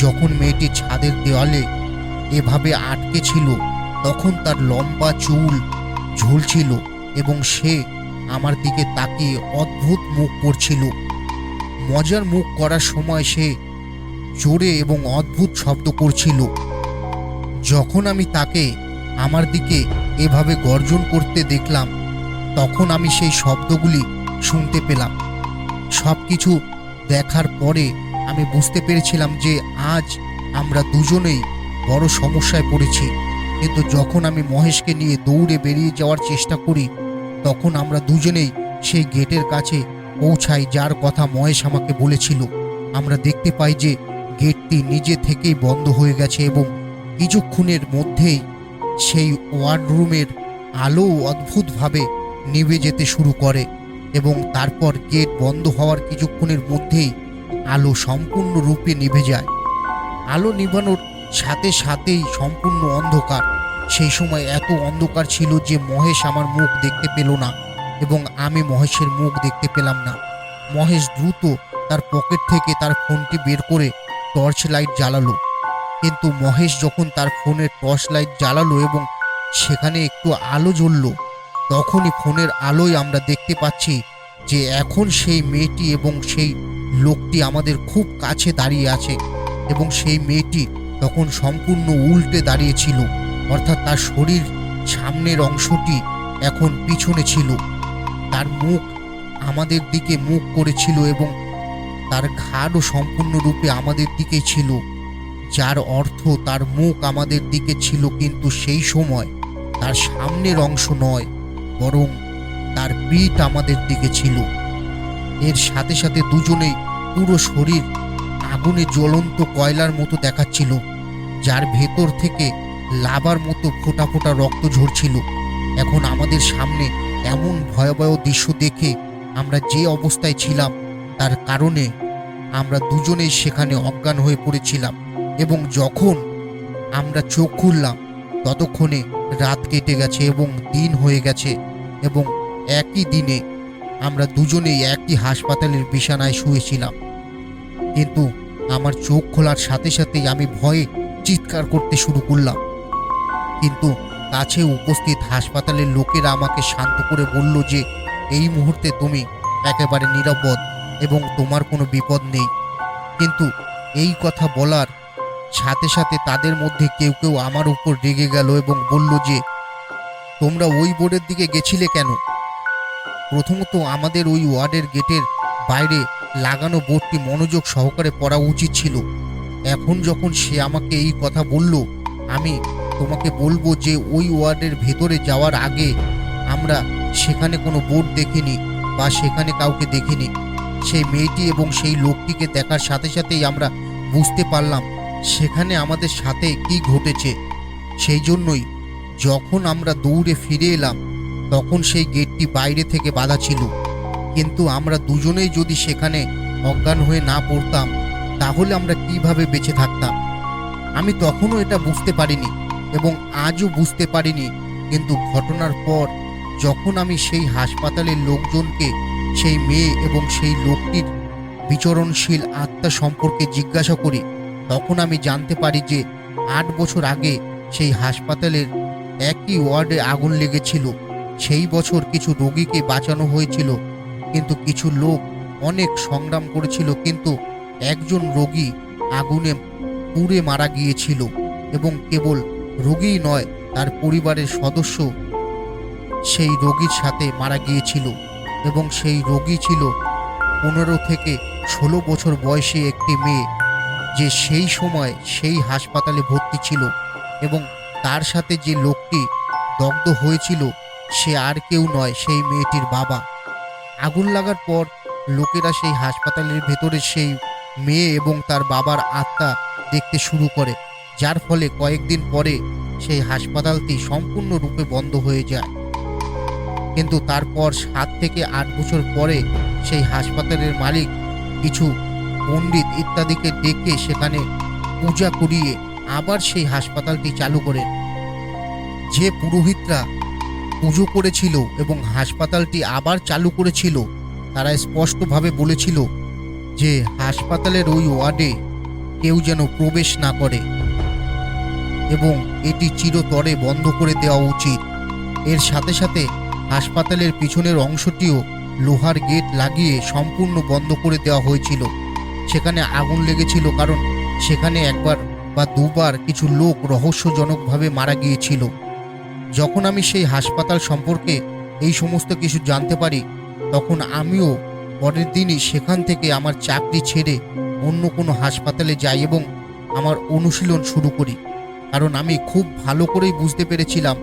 যখন মেয়েটি ছাদের দেওয়ালে এভাবে আটকে ছিল তখন তার লম্বা চুল ঝুলছিল এবং সে আমার দিকে তাকিয়ে অদ্ভুত মুখ করছিল। মজার মুখ করার সময় সে জোরে এবং অদ্ভুত শব্দ করছিল। যখন আমি তাকে আমার দিকে এভাবে গর্জন করতে দেখলাম তখন আমি সেই শব্দগুলি শুনতে পেলাম। সব কিছু দেখার পরে আমি বুঝতে পেরেছিলাম যে আজ আমরা দুজনেই বড় সমস্যায় পড়েছি। কিন্তু যখন আমি মহেশকে নিয়ে দৌড়ে বেরিয়ে যাওয়ার চেষ্টা করি তখন আমরা দুজনেই সেই গেটের কাছে পৌঁছাই যার কথা মহেশ আমাকে বলেছিল। আমরা দেখতে পাই যে গেটটি নিজে থেকেই বন্ধ হয়ে গেছে এবং কিছুক্ষণের মধ্যেই সেই ওয়ার্ডরুমের আলো অদ্ভুতভাবে নিভে যেতে শুরু করে এবং তারপর গেট বন্ধ হওয়ার কিছুক্ষণের মধ্যেই আলো সম্পূর্ণরূপে নিভে যায়। আলো নিভানোর সাথে সাথেই সম্পূর্ণ অন্ধকার। সেই সময় এত অন্ধকার ছিল যে মহেশ আমার মুখ দেখতে পেল না এবং আমি মহেশের মুখ দেখতে পেলাম না। মহেশ দ্রুত তার পকেট থেকে তার ফোনটি বের করে টর্চ লাইট জ্বালালো, কিন্তু মহেশ যখন তার ফোনের টর্চ লাইট জ্বালালো এবং সেখানে একটু আলো জ্বলল, তখনই ফোনের আলোয় আমরা দেখতে পাচ্ছি যে এখন সেই মেয়েটি এবং সেই লোকটি আমাদের খুব কাছে দাঁড়িয়ে আছে এবং সেই মেয়েটি তখন সম্পূর্ণ উল্টে দাঁড়িয়েছিল, অর্থাৎ তার শরীর সামনের অংশটি এখন পিছনে ছিল। তার মুখ আমাদের দিকে মুখ করেছিল এবং তার ঘাড়ও সম্পূর্ণরূপে আমাদের দিকেই ছিল, যার অর্থ তার মুখ আমাদের দিকে ছিল, কিন্তু সেই সময় তার সামনের অংশ নয়, বরং তার পিঠ আমাদের দিকে ছিল। এর সাথে সাথে দুজনেই পুরো শরীর আগুনে জ্বলন্ত কয়লার মতো দেখাচ্ছিল, যার ভেতর থেকে লাভার মতো ফোঁটা ফোঁটা রক্ত ঝরছিল। এখন আমাদের সামনে এমন ভয়াবহ দৃশ্য দেখে আমরা যে অবস্থায় ছিলাম তার কারণে আমরা দুজনেই সেখানে অজ্ঞান হয়ে পড়েছিলাম এবং যখন আমরা চোখ খুললাম ততক্ষণে রাত কেটে গেছে এবং দিন হয়ে গেছে এবং একই দিনে আমরা দুজনেই একই হাসপাতালের বিছানায় শুয়েছিলাম। কিন্তু আমার চোখ খোলার সাথে সাথেই আমি ভয়ে চিৎকার করতে শুরু করলাম, কিন্তু কাছে উপস্থিত হাসপাতালের লোকেরা আমাকে শান্ত করে বলল যে এই মুহূর্তে তুমি একেবারে নিরাপদ এবং তোমার কোনো বিপদ নেই। কিন্তু এই কথা বলার সাথে সাথে তাদের মধ্যে কেউ কেউ আমার উপর রেগে গেল এবং বলল যে তোমরা ওই বোর্ডের দিকে গেছিলে কেন? প্রথমত আমাদের ওই ওয়ার্ডের গেটের বাইরে লাগানো বোর্ডটি মনোযোগ সহকারে পড়া উচিত ছিল। এখন যখন সে আমাকে এই কথা বলল, আমি তোমাকে বলবো যে ওই ওয়ার্ডের ভেতরে যাওয়ার আগে আমরা সেখানে কোনো বোর্ড দেখিনি বা সেখানে কাউকে দেখিনি। সেই মেয়েটি এবং সেই লোকটিকে দেখার সাথে সাথেই আমরা বুঝতে পারলাম সেখানে আমাদের সাথে কি ঘটেছে। সেই জন্যই যখন আমরা দৌড়ে ফিরে এলাম তখন সেই গেটটি বাইরে থেকে বাঁধা ছিল, কিন্তু আমরা দুজনেই যদি সেখানে অজ্ঞান হয়ে না পড়তাম তাহলে আমরা কিভাবে বেঁচে থাকতাম? আমি তখনও এটা বুঝতে পারিনি এবং আজও বুঝতে পারিনি, কিন্তু ঘটনার পর যখন আমি সেই হাসপাতালের লোকজনকে সেই মেয়ে এবং সেই লোকটির বিচরণশীল আত্মা সম্পর্কে জিজ্ঞাসা করি, তখন আমি জানতে পারি যে 8 বছর আগে সেই হাসপাতালের একই ওয়ার্ডে আগুন লেগেছিল। সেই বছর কিছু রোগীকে বাঁচানো হয়েছিল, কিন্তু কিছু লোক অনেক সংগ্রাম করেছিল, কিন্তু একজন রোগী আগুনে পুড়ে মারা গিয়েছিল এবং কেবল রোগীই নয়, তার পরিবারের সদস্য সেই রোগীর সাথে মারা গিয়েছিল এবং সেই রোগী ছিল 15 থেকে 16 বছর বয়সী একটি মেয়ে, যে সেই সময় সেই হাসপাতালে ভর্তি ছিল এবং তার সাথে যে লোকটি দগ্ধ হয়েছিল সে আর কেউ নয়, সেই মেয়েটির বাবা। আগুন লাগার পর লোকেরা সেই হাসপাতালের ভেতরে সেই মেয়ে এবং তার বাবার আত্মা দেখতে শুরু করে, যার ফলে কয়েকদিন পরে সেই হাসপাতালটি সম্পূর্ণরূপে বন্ধ হয়ে যায়। কিন্তু তারপর 7 থেকে 8 বছর পরে সেই হাসপাতালের মালিক কিছু পণ্ডিত ইত্যাদিকে ডেকে সেখানে পূজা করিয়ে আবার সেই হাসপাতালটি চালু করেন। যে পুরোহিতরা পুজো করেছিল এবং হাসপাতালটি আবার চালু করেছিল তারা স্পষ্টভাবে বলেছিল যে হাসপাতালের ওই ওয়ার্ডে কেউ যেন প্রবেশ না করে এবং এটি চিরতরে বন্ধ করে দেওয়া উচিত। এর সাথে সাথে হাসপাতালের পিছনের অংশটিও লোহার গেট লাগিয়ে সম্পূর্ণ বন্ধ করে দেওয়া হয়েছিল। সেখানে আগুন লেগেছিল কারণ সেখানে একবার বা দুবার কিছু লোক রহস্যজনকভাবে মারা গিয়েছিল। যখন আমি সেই হাসপাতাল সম্পর্কে এই সমস্ত কিছু জানতে পারি তখন আমিও পরের দিনই সেখান থেকে আমার চাকরি ছেড়ে অন্য কোনো হাসপাতালে যাই এবং আমার অনুশীলন শুরু করি, কারণ আমি খুব ভালো করেই বুঝতে পেরেছিলাম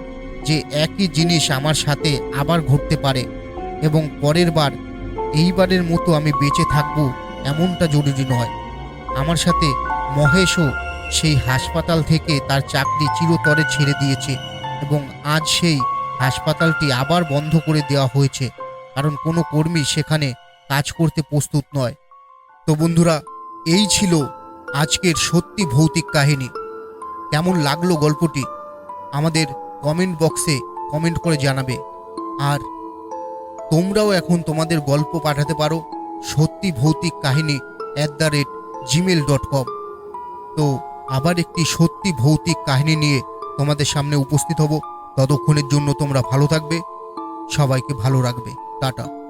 যে একই জিনিস আমার সাথে আবার ঘটতে পারে এবং পরের বার এইবারের মতো আমি বেঁচে থাকব এমনটা জরুরি নয়। আমার সাথে মহেশও সেই হাসপাতাল থেকে তার চাকরি চিরতরে ছেড়ে দিয়েছে এবং আজ সেই হাসপাতালটি আবার বন্ধ করে দেওয়া হয়েছে, কারণ কোনো কর্মী সেখানে কাজ করতে প্রস্তুত নয়। তো বন্ধুরা, এই ছিল আজকের সত্যি ভৌতিক কাহিনী। কেমন লাগলো গল্পটি আমাদের কমেন্ট বক্সে কমেন্ট করে জানাবে। আর তোমরাও এখন তোমাদের গল্প পাঠাতে পারো সত্যি ভৌতিক কাহিনী @gmail.com। তো আবার একটি সত্যি ভৌতিক কাহিনী নিয়ে তোমাদের সামনে উপস্থিত হব। ততক্ষণের জন্য তোমরা ভালো থাকবে, সবাইকে ভালো রাখবে। টাটা।